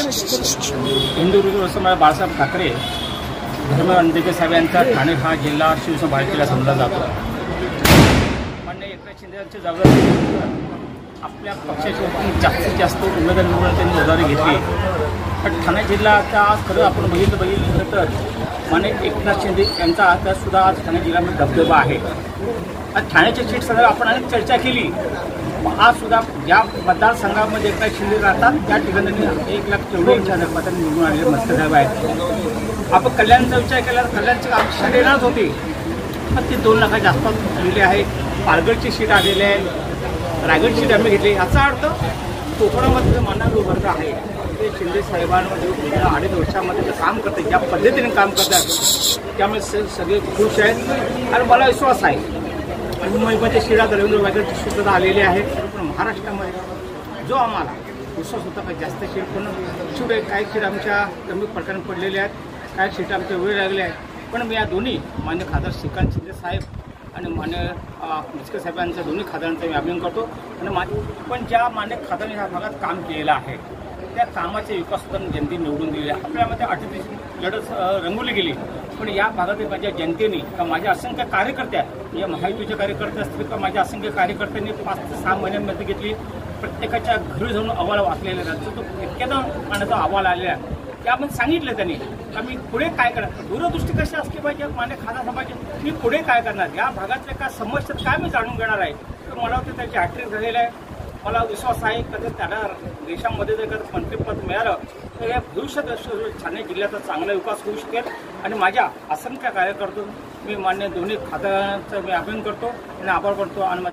हिंदुत्व समाज बाळासाहेब ठाकरे धर्म अंधके साहेब यांचा ठाणे हा जिल्हा शिवसेना भारतीला समजला जातो। मान्य एकनाथ शिंदे यांची जबाबदारी आपल्या पक्षाची जास्तीत जास्त उमेदवार निवडून त्यांनी जबाबदारी घेतली। पण ठाणे जिल्ह्याचा आज खरं आपण बघितलं तर मान्य एकनाथ शिंदे यांचा आता सुद्धा आज ठाणे जिल्ह्यामध्ये दबदबा आहे। आज ठाण्याच्या सीट संदर्भात आपण अनेक चर्चा केली। आज सुद्धा ज्या मतदारसंघामध्ये एकनाथ शिंदे राहतात त्या ठिकाणी 1,14,000 मतांनी निवडून आलेले मस्तसाहेब आहेत। आपण कल्याणचा विचार केला तर कल्याणची आमची देणारच होती, पण ती 2 लाखाच्या आसपास आलेली आहे। पालघरची सीट आलेली आहे, रायगड सीट आम्ही घेतली। याचा अर्थ कोकणामध्ये जे मानणारे वर्ग आहे ते शिंदे साहेबांमध्ये 2.5 वर्षामध्ये जे काम करतात, ज्या पद्धतीने काम करतात त्यामुळे सगळे खुश आहेत। आणि मला विश्वास आहे मुंबईमध्ये शिरा रवींद्र वगैरेची सुद्धा आलेली आहे, पण महाराष्ट्रामध्ये जो आम्हाला विश्वास होता का जास्त सीट पण शेवटी काही सीट आमच्या कमी फरकाने पडलेल्या आहेत, काही सीट आमच्या वेळ लागल्या आहेत। पण मी या दोन्ही मान्य खासदार श्रीकांत शिंदे साहेब आणि मान्य मिचकर साहेबांच्या दोन्ही खासदारांचा मी अभिनंदन करतो। आणि पण ज्या मान्य खासदारांनी ह्या भागात काम केलेलं आहे त्या कामाचे विकास सुद्धा जनतेने निवडून दिलेले आहे। आपल्यामध्ये 38 लढत रंगवली गेली, पण या भागातील माझ्या जनतेने का माझ्या असंख्य कार्यकर्त्या या महायुतीचे कार्यकर्ते असतील का माझ्या असंख्य कार्यकर्त्यांनी 5 ते 6 महिन्यांमध्ये घेतली। प्रत्येकाच्या घरी जाऊन अहवाल वाचलेला आहे, तो इतक्यादा पाण्याचा अहवाल आलेला आहे। त्यामध्ये सांगितलं त्यांनी का मी पुढे काय करणार, दूरदृष्टी कशी असली पाहिजे मान्य खासदार साहेबांची, मी पुढे काय करणार, या भागातल्या काय समस्या काय मी जाणून घेणार आहे। तर मला वाटतं त्याची हॅट्रिक झालेलं आहे। मला विश्वास आहे की त्याला देशामध्ये जर मंत्रिपद मिळालं तर या भविष्यात ठाणे जिल्ह्याचा चांगला विकास होऊ शकेल। आणि माझ्या असंख्य कार्यकर्त्यांना मी मान्य दोन्ही खासदारांचं मी अभिनंदन करतो आणि आभार मानतो। आणि